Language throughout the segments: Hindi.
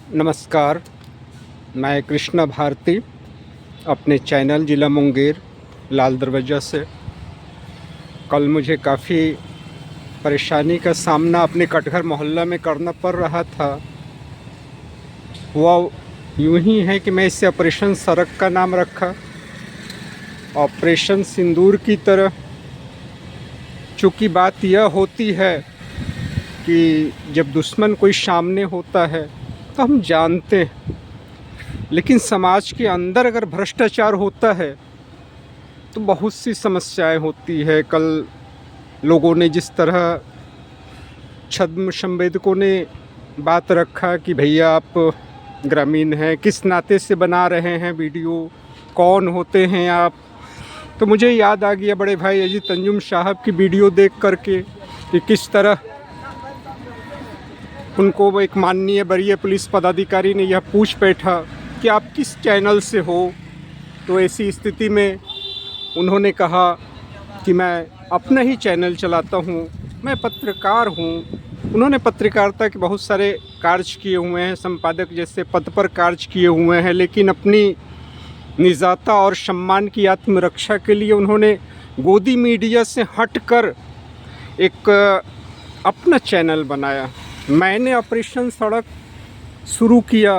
नमस्कार, मैं कृष्णा भारती अपने चैनल ज़िला मुंगेर लाल दरवाज़ा से। कल मुझे काफ़ी परेशानी का सामना अपने कटघर मोहल्ला में करना पड़ रहा था। वह यूं ही है कि मैं इसे ऑपरेशन सड़क का नाम रखा। ऑपरेशन सिंदूर की तरह, चूँकि बात यह होती है कि जब दुश्मन कोई सामने होता है तो हम जानते हैं, लेकिन समाज के अंदर अगर भ्रष्टाचार होता है तो बहुत सी समस्याएं होती है। कल लोगों ने जिस तरह छद्म संवेदकों ने बात रखा कि भैया आप ग्रामीण हैं, किस नाते से बना रहे हैं वीडियो, कौन होते हैं आप, तो मुझे याद आ गया बड़े भाई अजीत अंजुम साहब की वीडियो देख करके कि किस तरह उनको वो एक माननीय वरीय पुलिस पदाधिकारी ने यह पूछ बैठा कि आप किस चैनल से हो। तो ऐसी स्थिति में उन्होंने कहा कि मैं अपना ही चैनल चलाता हूँ, मैं पत्रकार हूँ। उन्होंने पत्रकारिता के बहुत सारे कार्य किए हुए हैं, संपादक जैसे पद पर कार्य किए हुए हैं, लेकिन अपनी निजाता और सम्मान की आत्मरक्षा के लिए उन्होंने गोदी मीडिया से हटकर एक अपना चैनल बनाया। मैंने ऑपरेशन सड़क शुरू किया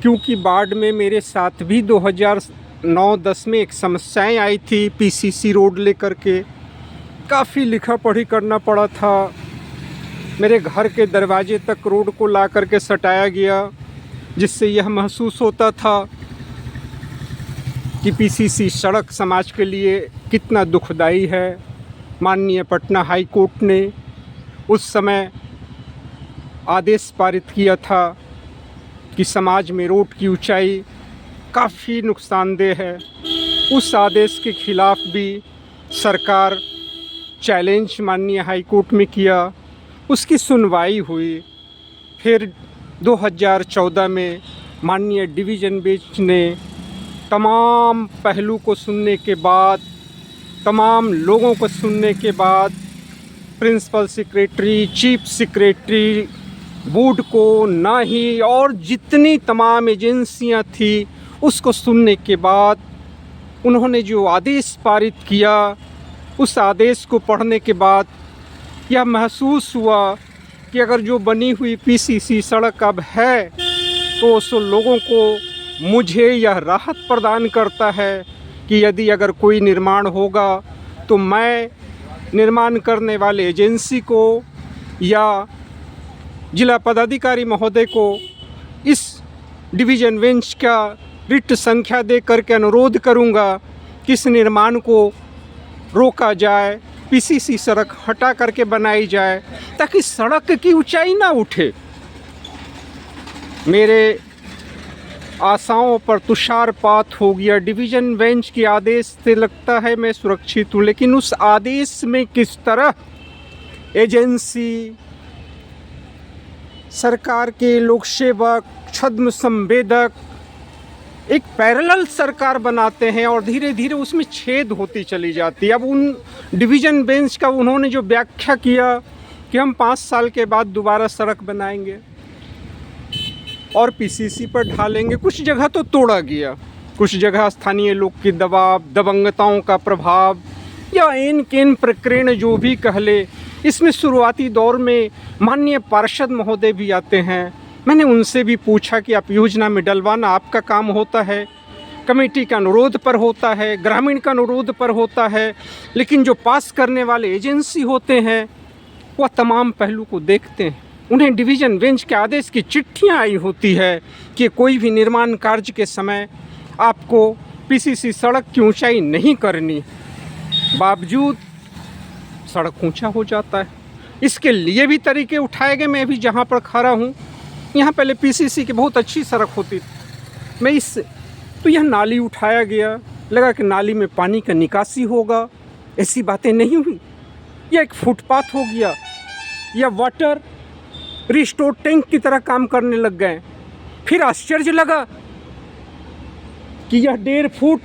क्योंकि बाढ़ में मेरे साथ भी 2009-10 में एक समस्याएं आई थी। पीसीसी रोड लेकर के काफ़ी लिखा पढ़ी करना पड़ा था। मेरे घर के दरवाजे तक रोड को ला करके सटाया गया, जिससे यह महसूस होता था कि पीसीसी सड़क समाज के लिए कितना दुखदाई है। माननीय पटना हाई कोर्ट ने उस समय आदेश पारित किया था कि समाज में रोड की ऊंचाई काफ़ी नुकसानदेह है। उस आदेश के खिलाफ भी सरकार चैलेंज माननीय हाई कोर्ट में किया, उसकी सुनवाई हुई। फिर 2014 में माननीय डिवीज़न बेंच ने तमाम पहलू को सुनने के बाद, तमाम लोगों को सुनने के बाद, principal secretary, chief secretary, board को ना ही और जितनी तमाम एजेंसियां थी उसको सुनने के बाद उन्होंने जो आदेश पारित किया, उस आदेश को पढ़ने के बाद यह महसूस हुआ कि अगर जो बनी हुई पीसीसी सड़क अब है तो उस लोगों को मुझे यह राहत प्रदान करता है कि यदि अगर कोई निर्माण होगा तो मैं निर्माण करने वाले एजेंसी को या जिला पदाधिकारी महोदय को इस डिवीज़न बेंच का रिट संख्या दे करके अनुरोध करूंगा कि इस निर्माण को रोका जाए, पीसीसी सड़क हटा करके बनाई जाए ताकि सड़क की ऊंचाई ना उठे। मेरे आशाओं पर तुषारपात हो गया। डिवीज़न बेंच के आदेश से लगता है मैं सुरक्षित हूँ, लेकिन उस आदेश में किस तरह एजेंसी, सरकार के लोक सेवक, छद्म संवेदक एक पैरेलल सरकार बनाते हैं और धीरे धीरे उसमें छेद होती चली जाती है। अब उन डिवीज़न बेंच का उन्होंने जो व्याख्या किया कि हम 5 साल के बाद दोबारा सड़क बनाएंगे और पीसीसी पर ढालेंगे, कुछ जगह तो तोड़ा गया, कुछ जगह स्थानीय लोग की दबाव, दबंगताओं का प्रभाव या इन किन प्रकरण जो भी कह ले। इसमें शुरुआती दौर में माननीय पार्षद महोदय भी आते हैं। मैंने उनसे भी पूछा कि आप योजना में डलवाना आपका काम होता है, कमेटी का अनुरोध पर होता है, ग्रामीण का अनुरोध पर होता है, लेकिन जो पास करने वाले एजेंसी होते हैं वह तमाम पहलू को देखते हैं। उन्हें डिवीज़न बेंच के आदेश की चिट्ठियाँ आई होती है कि कोई भी निर्माण कार्य के समय आपको पीसीसी सड़क की ऊंचाई नहीं करनी, बावजूद सड़क ऊंचा हो जाता है। इसके लिए भी तरीके उठाए गए। मैं भी जहाँ पर खड़ा हूँ यहाँ पहले पीसीसी की बहुत अच्छी सड़क होती थी, तो यह नाली उठाया गया, लगा कि नाली में पानी का निकासी होगा। ऐसी बातें नहीं हुई, यह एक फुटपाथ हो गया, यह वाटर रिस्टोर टैंक की तरह काम करने लग गए। फिर आश्चर्य लगा कि यह 1.5 फुट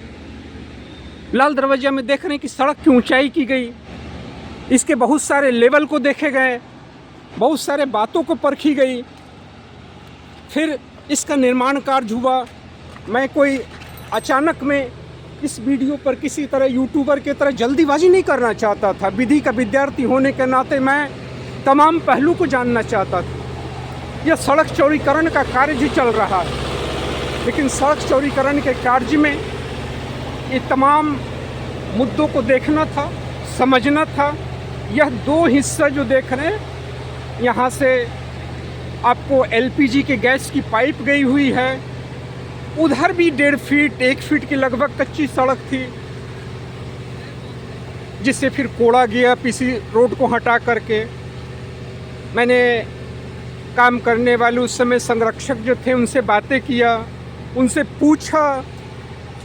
लाल दरवाजा में देख रहे हैं कि सड़क की ऊंचाई की गई। इसके बहुत सारे लेवल को देखे गए, बहुत सारे बातों को परखी गई। फिर इसका निर्माण कार्य हुआ। मैं कोई अचानक में इस वीडियो पर किसी तरह यूट्यूबर की तरह जल्दीबाजी नहीं करना चाहता था। विधि का विद्यार्थी होने के नाते मैं तमाम पहलू को जानना चाहता था। यह सड़क चौड़ीकरण का कार्य जो चल रहा है, लेकिन सड़क चौड़ीकरण के कार्य में ये तमाम मुद्दों को देखना था, समझना था। यह दो हिस्सा जो देख रहे हैं, यहाँ से आपको एलपीजी के गैस की पाइप गई हुई है, उधर भी 1.5 फीट 1 फीट की लगभग कच्ची सड़क थी, जिससे फिर कोड़ा गया पीसी रोड को हटा करके। मैंने काम करने वाले उस समय संरक्षक जो थे उनसे बातें किया, उनसे पूछा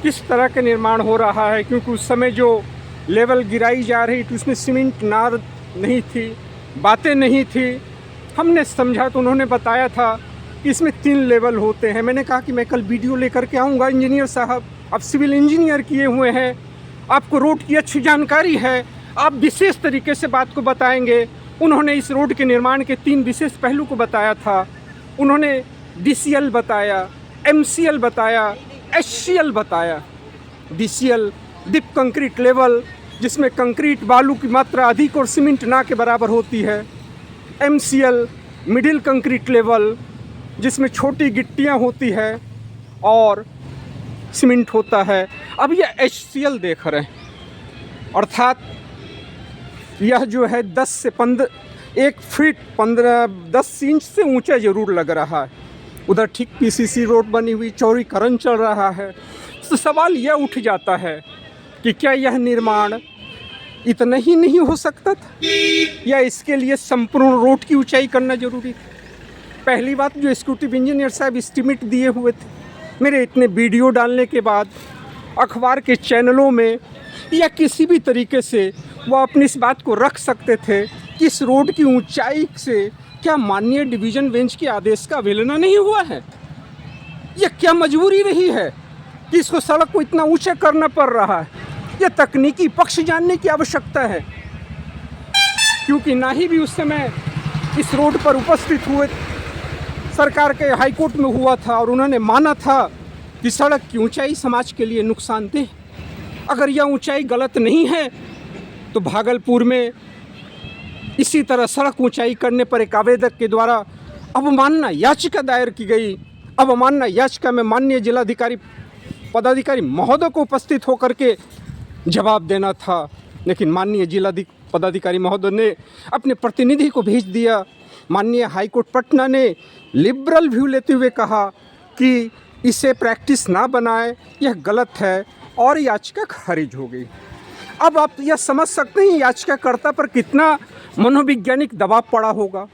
किस तरह का निर्माण हो रहा है, क्योंकि उस समय जो लेवल गिराई जा रही थी उसमें सीमेंट नार नहीं थी, बातें नहीं थी। हमने समझा तो उन्होंने बताया था कि इसमें 3 लेवल होते हैं। मैंने कहा कि मैं कल वीडियो लेकर के आऊँगा इंजीनियर साहब, आप सिविल इंजीनियर किए हुए हैं, आपको रोड की अच्छी जानकारी है, आप विशेष तरीके से बात को बताएंगे। उन्होंने इस रोड के निर्माण के 3 विशेष पहलू को बताया था। उन्होंने DCL बताया, MCL बताया, HCL बताया। DCL डीप कंक्रीट लेवल, जिसमें कंक्रीट बालू की मात्रा अधिक और सीमेंट ना के बराबर होती है। MCL मिडिल कंक्रीट लेवल, जिसमें छोटी गिट्टियाँ होती है और सीमेंट होता है। अब यह HCL देख रहे हैं, अर्थात यह जो है 10 से 15 1 फीट 10 इंच से ऊंचा ज़रूर लग रहा है। उधर ठीक PCC रोड बनी हुई, चौड़ीकरण चल रहा है। तो सवाल यह उठ जाता है कि क्या यह निर्माण इतना ही नहीं हो सकता था, या इसके लिए संपूर्ण रोड की ऊंचाई करना जरूरी था? पहली बात, जो एग्जीक्यूटिव इंजीनियर साहब एस्टीमेट दिए हुए थे, मेरे इतने वीडियो डालने के बाद अखबार के चैनलों में या किसी भी तरीके से वो अपनी इस बात को रख सकते थे कि इस रोड की ऊंचाई से क्या माननीय डिवीज़न बेंच के आदेश का अवहेलना नहीं हुआ है? यह क्या मजबूरी रही है कि इसको सड़क को इतना ऊंचा करना पड़ रहा है? यह तकनीकी पक्ष जानने की आवश्यकता है, क्योंकि ना ही भी उस समय इस रोड पर उपस्थित हुए सरकार के हाई कोर्ट में हुआ था और उन्होंने माना था कि सड़क की ऊंचाई समाज के लिए नुकसानदेह। अगर यह ऊंचाई गलत नहीं है तो भागलपुर में इसी तरह सड़क ऊंचाई करने पर एक आवेदक के द्वारा अवमानना याचिका दायर की गई। अवमानना याचिका में माननीय जिलाधिकारी पदाधिकारी महोदय को उपस्थित होकर के जवाब देना था, लेकिन माननीय पदाधिकारी महोदय ने अपने प्रतिनिधि को भेज दिया। माननीय हाईकोर्ट पटना ने लिबरल व्यू लेते हुए कहा कि इसे प्रैक्टिस ना बनाए, यह गलत है, और याचिका खारिज हो गई। अब आप यह समझ सकते हैं याचिकाकर्ता पर कितना मनोवैज्ञानिक दबाव पड़ा होगा,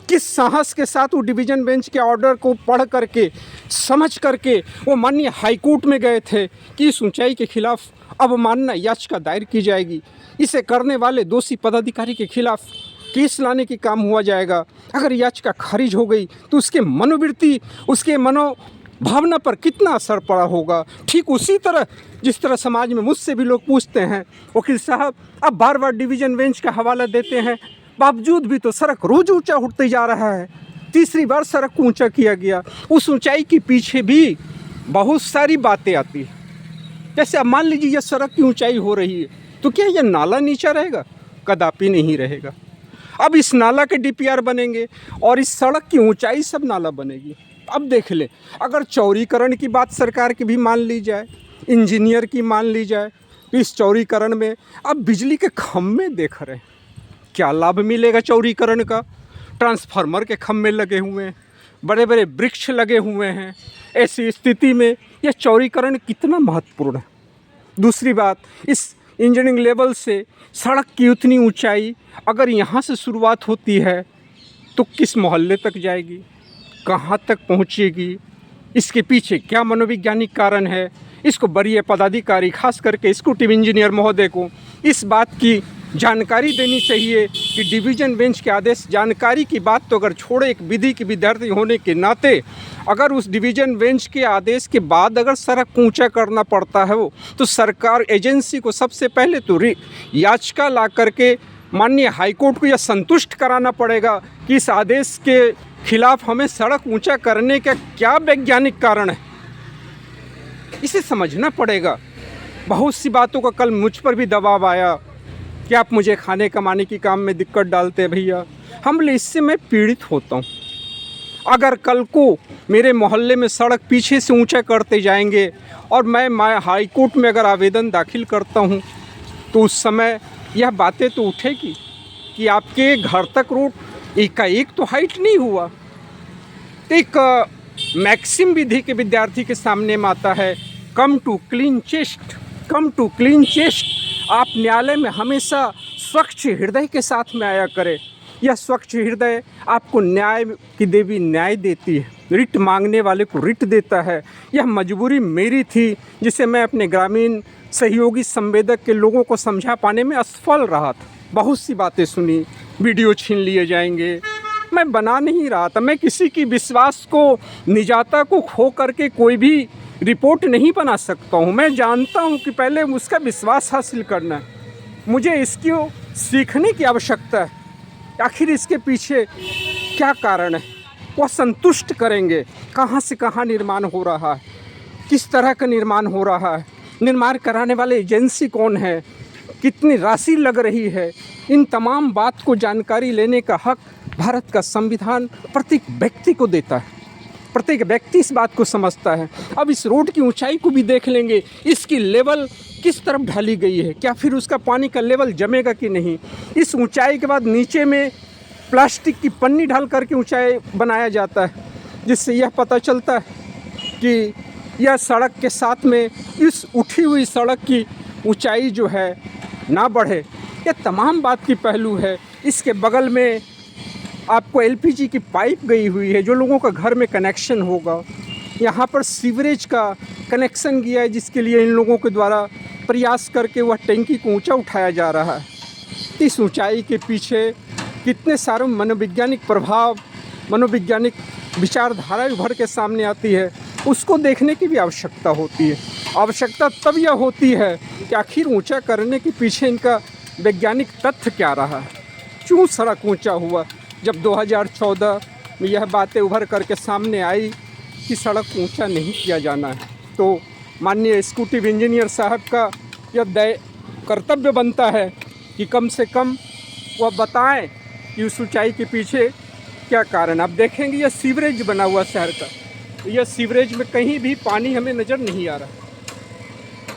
किस साहस के साथ वो डिवीज़न बेंच के ऑर्डर को पढ़ करके समझ करके वो माननीय हाईकोर्ट में गए थे कि इस ऊंचाई के खिलाफ अवमानना याचिका दायर की जाएगी, इसे करने वाले दोषी पदाधिकारी के खिलाफ केस लाने की काम हुआ जाएगा। अगर याचिका खारिज हो गई तो उसके मनोवृत्ति, उसके मनोभावना पर कितना असर पड़ा होगा। ठीक उसी तरह जिस तरह समाज में मुझसे भी लोग पूछते हैं, वकील साहब अब बार बार डिवीज़न बेंच का हवाला देते हैं, बावजूद भी तो सड़क रोज़ ऊंचा उठते जा रहा है। तीसरी बार सड़क को ऊंचा किया गया, उस ऊंचाई के पीछे भी बहुत सारी बातें आती हैं। जैसे अब मान लीजिए यह सड़क की ऊंचाई हो रही है तो क्या यह नाला नीचा रहेगा? कदापि नहीं रहेगा। अब इस नाला के DPR बनेंगे और इस सड़क की ऊंचाई सब नाला बनेगी। अब देख ले, अगर चौड़ीकरण की बात सरकार की भी मान ली जाए, इंजीनियर की मान ली जाए, तो इस चौड़ीकरण में अब बिजली के खम्भे देख रहे हैं, क्या लाभ मिलेगा चौड़ीकरण का? ट्रांसफार्मर के खम्भे लगे हुए हैं, बड़े बड़े वृक्ष लगे हुए हैं। ऐसी स्थिति में यह चौड़ीकरण कितना महत्वपूर्ण है। दूसरी बात, इस इंजीनियरिंग लेवल से सड़क की उतनी ऊंचाई अगर यहाँ से शुरुआत होती है तो किस मोहल्ले तक जाएगी, कहाँ तक पहुँचेगी, इसके पीछे क्या मनोवैज्ञानिक कारण है? इसको वरीय पदाधिकारी, खास करके एग्जीक्यूटिव इंजीनियर महोदय को इस बात की जानकारी देनी चाहिए कि डिवीज़न बेंच के आदेश, जानकारी की बात तो अगर छोड़े, एक विधि के विद्यार्थी होने के नाते अगर उस डिवीज़न बेंच के आदेश के बाद अगर सड़क ऊंचा करना पड़ता है वो, तो सरकार एजेंसी को सबसे पहले तो याचिका ला करके माननीय हाईकोर्ट को यह संतुष्ट कराना पड़ेगा कि इस आदेश के खिलाफ हमें सड़क ऊंचा करने का क्या वैज्ञानिक कारण है, इसे समझना पड़ेगा। बहुत सी बातों का कल मुझ पर भी दबाव आया कि आप मुझे खाने कमाने की काम में दिक्कत डालते हैं। भैया हम बोले इससे मैं पीड़ित होता हूँ। अगर कल को मेरे मोहल्ले में सड़क पीछे से ऊंचा करते जाएंगे और मैं हाई कोर्ट में अगर आवेदन दाखिल करता हूँ तो उस समय यह बातें तो उठेगी कि आपके घर तक रोड एकाएक तो हाइट नहीं हुआ। तो एक मैक्सिम विधि के विद्यार्थी के सामने में आता है, come to clean chest, come to clean chest. आप न्यायालय में हमेशा स्वच्छ हृदय के साथ में आया करें। यह स्वच्छ हृदय आपको न्याय की देवी न्याय देती है, रिट मांगने वाले को रिट देता है। यह मजबूरी मेरी थी जिसे मैं अपने ग्रामीण सहयोगी संवेदक के लोगों को समझा पाने में असफल रहा था। बहुत सी बातें सुनी, वीडियो छीन लिए जाएंगे, मैं बना नहीं रहा था। मैं किसी की विश्वास को, निजाता को खो करके कोई भी रिपोर्ट नहीं बना सकता हूँ। मैं जानता हूँ कि पहले उसका विश्वास हासिल करना है, मुझे इसकी सीखने की आवश्यकता है। आखिर इसके पीछे क्या कारण है, वह संतुष्ट करेंगे। कहाँ से कहाँ निर्माण हो रहा है, किस तरह का निर्माण हो रहा है, निर्माण कराने वाले एजेंसी कौन है, कितनी राशि लग रही है, इन तमाम बात को जानकारी लेने का हक भारत का संविधान प्रत्येक व्यक्ति को देता है। प्रत्येक व्यक्ति इस बात को समझता है। अब इस रोड की ऊंचाई को भी देख लेंगे, इसकी लेवल किस तरफ ढाली गई है, क्या फिर उसका पानी का लेवल जमेगा कि नहीं। इस ऊंचाई के बाद नीचे में प्लास्टिक की पन्नी डाल करके ऊंचाई बनाया जाता है, जिससे यह पता चलता है कि यह सड़क के साथ में इस उठी हुई सड़क की ऊंचाई जो है ना बढ़े। यह तमाम बात की पहलू है। इसके बगल में आपको एलपीजी की पाइप गई हुई है, जो लोगों का घर में कनेक्शन होगा। यहाँ पर सीवरेज का कनेक्शन गया है, जिसके लिए इन लोगों के द्वारा प्रयास करके वह टैंकी को ऊंचा उठाया जा रहा है। इस ऊंचाई के पीछे कितने सारे मनोवैज्ञानिक प्रभाव, मनोवैज्ञानिक विचारधारा उभर के सामने आती है, उसको देखने की भी आवश्यकता होती है। आवश्यकता तब यह होती है कि आखिर ऊंचा करने के पीछे इनका वैज्ञानिक तथ्य क्या रहा है, क्यों सड़क ऊंचा हुआ। जब 2014 में यह बातें उभर करके सामने आई कि सड़क ऊंचा नहीं किया जाना है, तो माननीय एग्जीक्यूटिव इंजीनियर साहब का यह कर्तव्य बनता है कि कम से कम वह बताएं कि उस ऊंचाई के पीछे क्या कारण। आप देखेंगे यह सीवरेज बना हुआ शहर का, यह सीवरेज में कहीं भी पानी हमें नज़र नहीं आ रहा।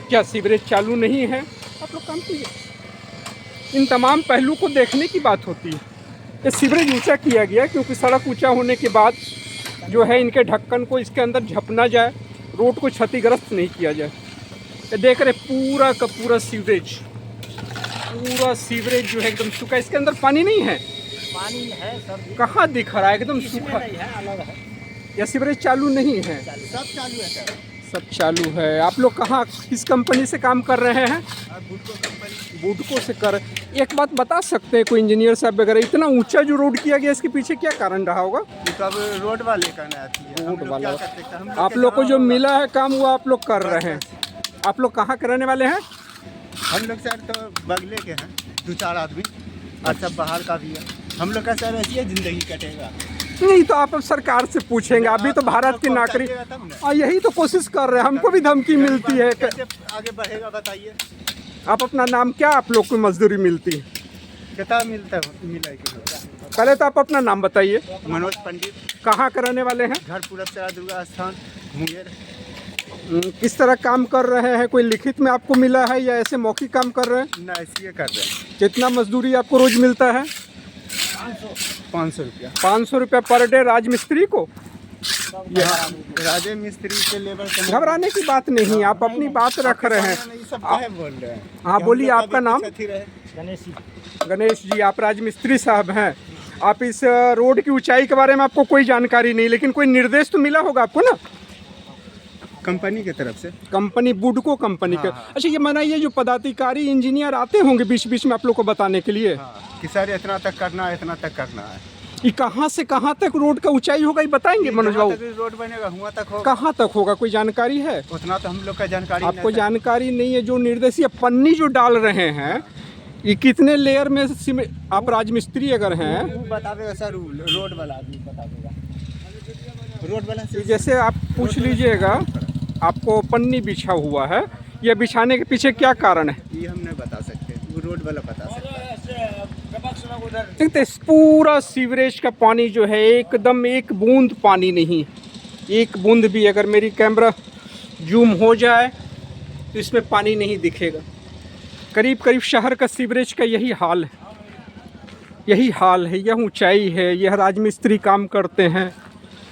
क्या सीवरेज चालू नहीं है? आप लोग काम कीजिए। इन तमाम पहलू को देखने की बात होती है। ये सीवरेज ऊंचा किया गया क्योंकि सड़क ऊंचा होने के बाद जो है इनके ढक्कन को इसके अंदर झपना जाए, रोड को क्षतिग्रस्त नहीं किया जाए। ये देख रहे पूरा का पूरा सीवरेज जो है एकदम सूखा, इसके अंदर पानी नहीं है। पानी है सब, कहाँ दिख रहा है, एकदम सूखा है, अलग है। या सीवरेज चालू नहीं है? सब चालू है सर, सब चालू है। आप लोग कहाँ, किस कंपनी से काम कर रहे हैं? बुडको कंपनी। बुडको से कर। एक बात बता सकते हैं कोई इंजीनियर साहब वगैरह, इतना ऊंचा जो रोड किया गया इसके पीछे क्या कारण रहा होगा? तब रोड वाले करना है, रोड वाला। आप लोग को जो मिला है काम वो आप लोग कर रहे हैं। आप लोग कहाँ के रहने वाले हैं? हम लोग सर तो बगले के हैं, 2-4 आदमी, और सब बाहर का भी है। हम लोग का सर ऐसी ज़िंदगी कटेगा। नहीं तो आप अब सरकार से पूछेंगे, अभी तो भारत की नागरिक, यही तो कोशिश कर रहे हैं। हमको भी धमकी मिलती है। कैसे आगे बढ़ेगा बताइए? आप अपना नाम क्या, आप लोग को मजदूरी मिलती है? कितना मिलता है? मिला पहले तो आप अपना नाम बताइए। मनोज पंडित। कहाँ के रहने वाले हैं? घर पूरब से दुर्गा स्थान, मुंगेर। किस तरह काम कर रहे हैं? कोई लिखित में आपको मिला है या ऐसे मौखिक काम कर रहे हैं? ना ऐसे कर रहे हैं। कितना मजदूरी आपको रोज मिलता है? 500 रुपया। 500 रुपया पर डे राजमिस्त्री को? राजे मिस्त्री के लेबर। घबराने की बात नहीं, आप अपनी बात रख रहे हैं। बोल रहे हैं। हाँ बोलिए, आपका नाम? गणेश जी। आप राजमिस्त्री साहब हैं। आप इस रोड की ऊंचाई के बारे में आपको कोई जानकारी नहीं, लेकिन कोई निर्देश तो मिला होगा आपको ना, कंपनी की तरफ से? कंपनी बुडको कंपनी के। अच्छा ये माना, ये जो पदाधिकारी इंजीनियर आते होंगे बीच बीच में आप लोग को बताने के लिए कि सर इतना तक करना है, इतना तक करना है। ये कहाँ से कहाँ तक रोड का ऊंचाई होगा ये बताएंगे मनोज बाबू? रोड बनेगा हुआ तक होगा। कहाँ तक होगा, कोई जानकारी है? उतना तो हम लोग का जानकारी आपको जानकारी नहीं है। जो निर्देश ये पन्नी जो डाल रहे हैं, ये कितने लेयर में आप राजमिस्त्री अगर हैं? बतावेगा सर, रोड वाला आदमी बतावेगा। रोड वाला से जैसे आप पूछ लीजिएगा, आपको पन्नी बिछा हुआ है, यह बिछाने के पीछे क्या कारण है? ये हम नहीं बता सकते, वो रोड वाला बता सकता है। देखते इस पूरा सीवरेज का पानी जो है एकदम एक बूंद पानी नहीं, एक बूंद भी अगर मेरी कैमरा जूम हो जाए तो इसमें पानी नहीं दिखेगा। करीब करीब शहर का सीवरेज का यही हाल है, यही हाल है। यह ऊंचाई है, यह राजमिस्त्री काम करते हैं,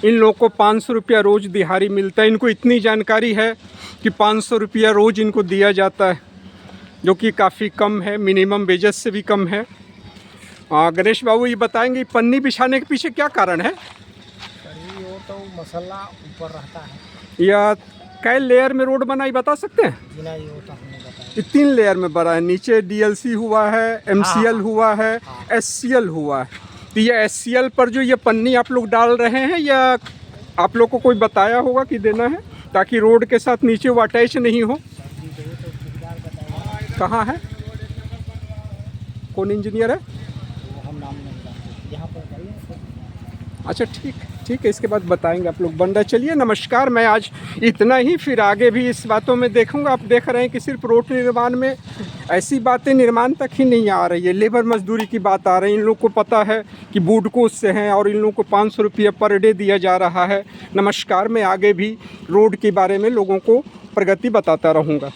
इन लोगों को 500 रुपया रोज़ दिहाड़ी मिलता है। इनको इतनी जानकारी है कि 500 रुपया रोज़ इनको दिया जाता है, जो कि काफ़ी कम है, मिनिमम वेजेस से भी कम है। गणेश बाबू ये बताएंगे पन्नी बिछाने के पीछे क्या कारण है? वो तो मसाला ऊपर रहता है या कै लेयर में रोड बना, ये बता सकते हैं? जिना, ये होता हमने बताया। ये 3 लेयर में बना है, नीचे डीएलसी हुआ है, एमसीएल हुआ है, एससीएल हुआ है। तो ये एससीएल पर जो ये पन्नी आप लोग डाल रहे हैं, या आप लोग को कोई बताया होगा कि देना है, ताकि रोड के साथ नीचे वो अटैच नहीं हो? कहाँ है, कौन इंजीनियर है? वो हम नाम नहीं जानते, यहाँ पर करिए। अच्छा ठीक है, इसके बाद बताएंगे आप लोग। बंदा चलिए, नमस्कार। मैं आज इतना ही, फिर आगे भी इस बातों में देखूंगा। आप देख रहे हैं कि सिर्फ रोड निर्माण में ऐसी बातें निर्माण तक ही नहीं आ रही है, लेबर मजदूरी की बात आ रही है। इन लोग को पता है कि बूडकोस से हैं और इन लोगों को 500 रुपया पर डे दिया जा रहा है। नमस्कार, मैं आगे भी रोड के बारे में लोगों को प्रगति बताता रहूँगा।